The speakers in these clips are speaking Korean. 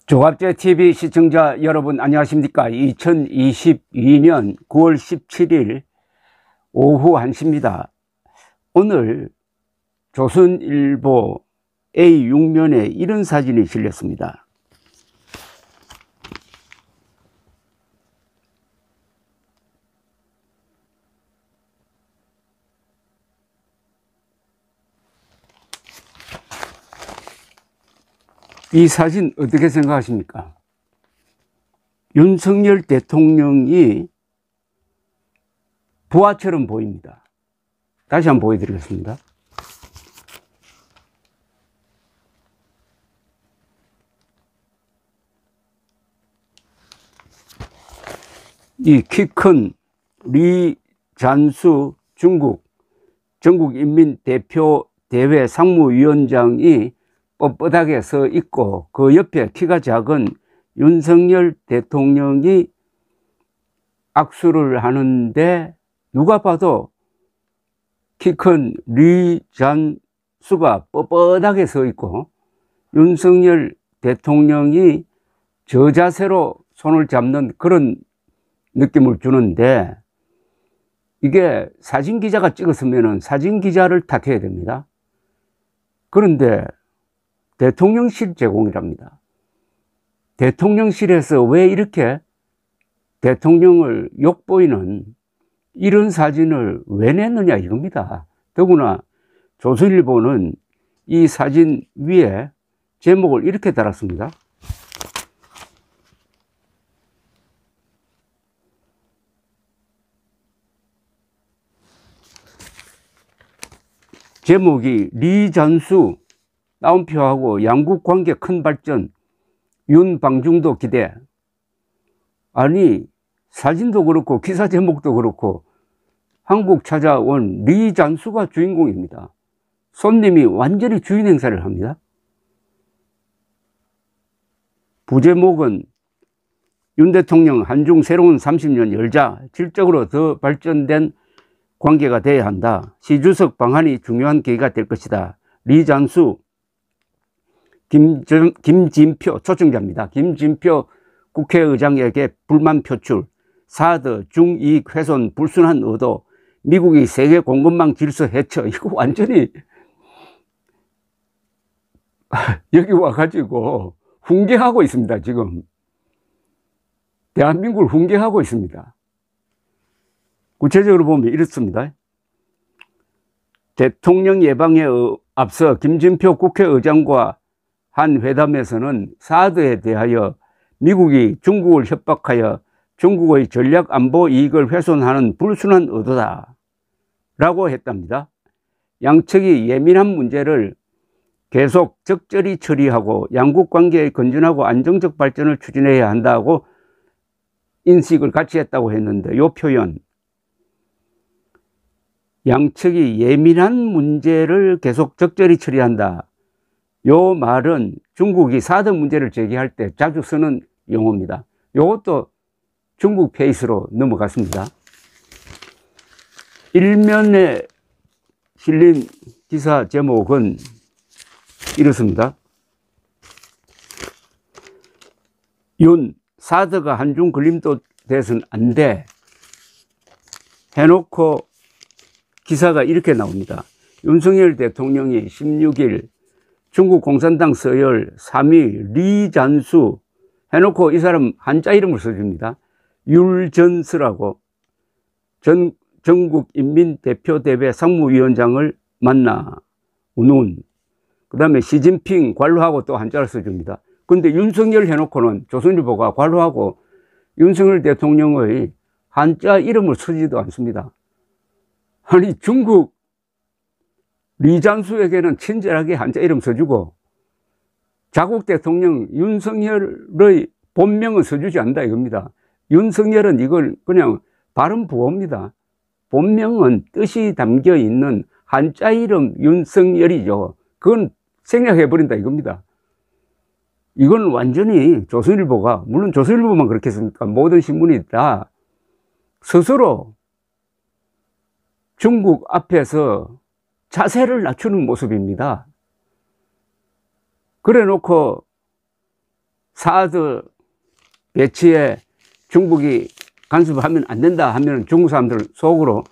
조갑제 TV 시청자 여러분 안녕하십니까. 2022년 9월 17일 오후 1시입니다. 오늘 조선일보 A6면에 이런 사진이 실렸습니다. 이 사진 어떻게 생각하십니까? 윤석열 대통령이 부하처럼 보입니다. 다시 한번 보여드리겠습니다. 이 키 큰 리잔수 중국 전국인민대표대회 상무위원장이 뻣뻣하게 서 있고, 그 옆에 키가 작은 윤석열 대통령이 악수를 하는데, 누가 봐도 키 큰 리잔수가 뻣뻣하게 서 있고 윤석열 대통령이 저 자세로 손을 잡는 그런 느낌을 주는데, 이게 사진기자가 찍었으면 사진기자를 탓해야 됩니다. 그런데 대통령실 제공이랍니다. 대통령실에서 왜 이렇게 대통령을 욕보이는 이런 사진을 왜 냈느냐 이겁니다. 더구나 조선일보는 이 사진 위에 제목을 이렇게 달았습니다. 제목이 리잔수 따옴표하고 양국 관계 큰 발전, 윤방중도 기대. 아니, 사진도 그렇고 기사 제목도 그렇고 한국 찾아온 리잔수가 주인공입니다. 손님이 완전히 주인 행사를 합니다. 부제목은 윤 대통령 한중 새로운 30년 열자, 질적으로 더 발전된 관계가 돼야 한다. 시 주석 방한이 중요한 계기가 될 것이다. 리잔수 김진표 초청자입니다. 김진표 국회의장에게 불만 표출, 사드 중이익 훼손 불순한 의도, 미국이 세계 공급망 질서 해쳐. 이거 완전히 여기 와가지고 훈계하고 있습니다. 지금 대한민국을 훈계하고 있습니다. 구체적으로 보면 이렇습니다. 대통령 예방에 앞서 김진표 국회의장과 한 회담에서는 사드에 대하여 미국이 중국을 협박하여 중국의 전략 안보 이익을 훼손하는 불순한 의도다 라고 했답니다. 양측이 예민한 문제를 계속 적절히 처리하고 양국 관계의 건전하고 안정적 발전을 추진해야 한다고 인식을 같이 했다고 했는데, 이 표현, 양측이 예민한 문제를 계속 적절히 처리한다, 요 말은 중국이 사드 문제를 제기할 때 자주 쓰는 용어입니다. 요것도 중국 페이스로 넘어갔습니다. 일면에 실린 기사 제목은 이렇습니다. 윤, 사드가 한중 걸림돌 돼서는 안 돼 해놓고 기사가 이렇게 나옵니다. 윤석열 대통령이 16일 중국 공산당 서열 3위 리잔수 해놓고 이 사람 한자 이름을 써줍니다. 율전스라고 전국인민대표대회 상무위원장을 만나 운운. 그 다음에 시진핑 관로하고 또 한자를 써줍니다. 근데 윤석열 해놓고는 조선일보가 관로하고 윤석열 대통령의 한자 이름을 쓰지도 않습니다. 아니, 중국 리잔수에게는 친절하게 한자 이름 써주고 자국 대통령 윤석열의 본명은 써주지 않는다 이겁니다. 윤석열은 이걸 그냥 발음 부호입니다. 본명은 뜻이 담겨 있는 한자 이름 윤석열이죠. 그건 생략해버린다 이겁니다. 이건 완전히 조선일보가, 물론 조선일보만 그렇게 했습니까? 모든 신문이 다 스스로 중국 앞에서 자세를 낮추는 모습입니다. 그래 놓고 사드 배치에 중국이 간섭하면 안 된다 하면 중국 사람들 속으로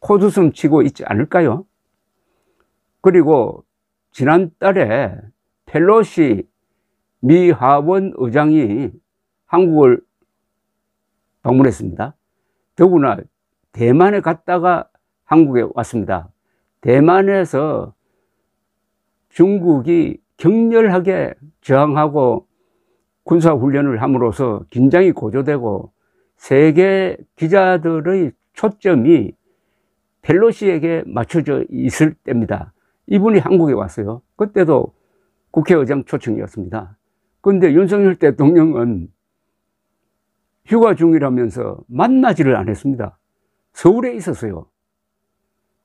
코웃음 치고 있지 않을까요? 그리고 지난달에 펠로시 미 하원 의장이 한국을 방문했습니다. 더구나 대만에 갔다가 한국에 왔습니다. 대만에서 중국이 격렬하게 저항하고 군사훈련을 함으로써 긴장이 고조되고 세계 기자들의 초점이 펠로시에게 맞춰져 있을 때입니다. 이분이 한국에 왔어요. 그때도 국회의장 초청이었습니다. 그런데 윤석열 대통령은 휴가 중이라면서 만나지를 않았습니다. 서울에 있었어요.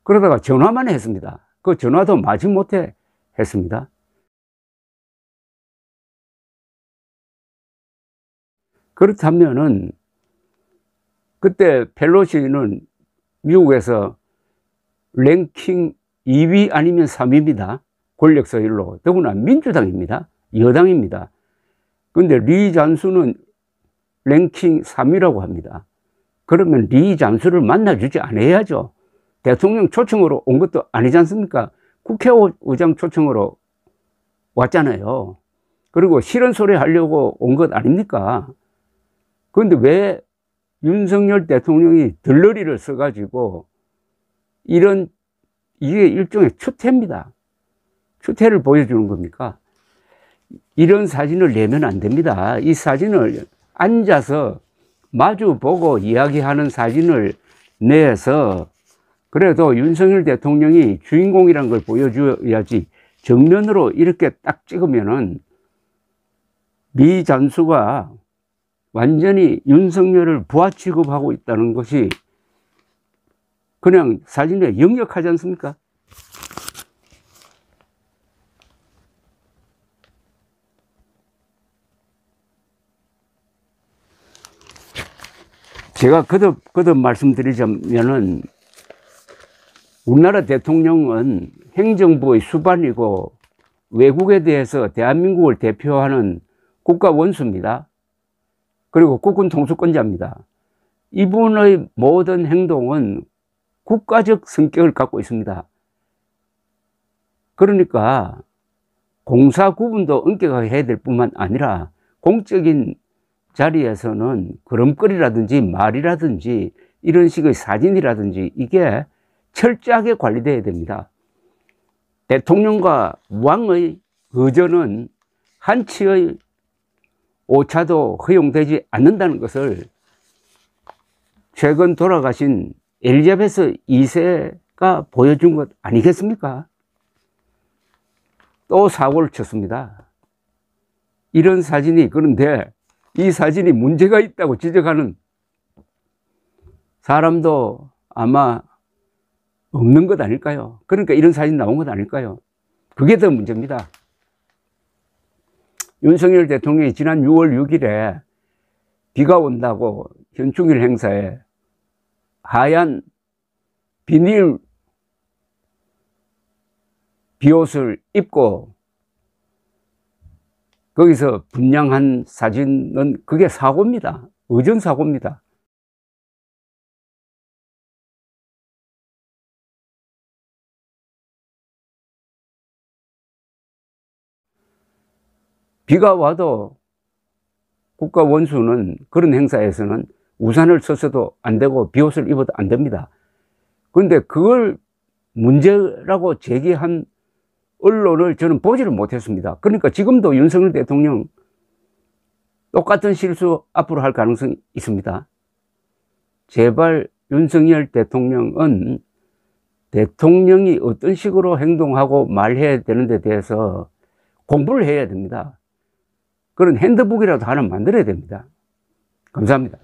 그러다가 전화만 했습니다. 그 전화도 마지못해 했습니다. 그렇다면은 그때 펠로시는 미국에서 랭킹 2위 아니면 3위입니다. 권력 서열로. 더구나 민주당입니다. 여당입니다. 그런데 리 잔수는 랭킹 3위라고 합니다. 그러면 리 잔수를 만나주지 않아야죠. 대통령 초청으로 온 것도 아니지 않습니까? 국회의장 초청으로 왔잖아요. 그리고 싫은 소리 하려고 온 것 아닙니까? 그런데 왜 윤석열 대통령이 들러리를 써가지고 이게 일종의 추태입니다. 추태를 보여주는 겁니까? 이런 사진을 내면 안 됩니다. 이 사진을 앉아서 마주보고 이야기하는 사진을 내서 그래도 윤석열 대통령이 주인공이란 걸 보여줘야지 정면으로 이렇게 딱 찍으면은 미 잔수가 완전히 윤석열을 부하 취급하고 있다는 것이 그냥 사진에 역력하지 않습니까? 제가 거듭 말씀드리자면은 우리나라 대통령은 행정부의 수반이고 외국에 대해서 대한민국을 대표하는 국가 원수입니다. 그리고 국군 통수권자입니다. 이분의 모든 행동은 국가적 성격을 갖고 있습니다. 그러니까 공사 구분도 엄격하게 해야 될 뿐만 아니라 공적인 자리에서는 걸음걸이라든지 말이라든지 이런 식의 사진이라든지 이게 철저하게 관리되어야 됩니다. 대통령과 왕의 의전은 한치의 오차도 허용되지 않는다는 것을 최근 돌아가신 엘리자베스 2세가 보여준 것 아니겠습니까? 또 사고를 쳤습니다. 이런 사진이, 그런데 이 사진이 문제가 있다고 지적하는 사람도 아마 없는 것 아닐까요? 그러니까 이런 사진 나온 것 아닐까요? 그게 더 문제입니다. 윤석열 대통령이 지난 6월 6일에 비가 온다고 현충일 행사에 하얀 비닐 비옷을 입고 거기서 분양한 사진은 그게 사고입니다. 의전사고입니다. 비가 와도 국가 원수는 그런 행사에서는 우산을 써서도 안 되고 비옷을 입어도 안 됩니다. 그런데 그걸 문제라고 제기한 언론을 저는 보지를 못했습니다. 그러니까 지금도 윤석열 대통령 똑같은 실수 앞으로 할 가능성이 있습니다. 제발 윤석열 대통령은 대통령이 어떤 식으로 행동하고 말해야 되는 데 대해서 공부를 해야 됩니다. 그런 핸드북이라도 하나 만들어야 됩니다. 감사합니다.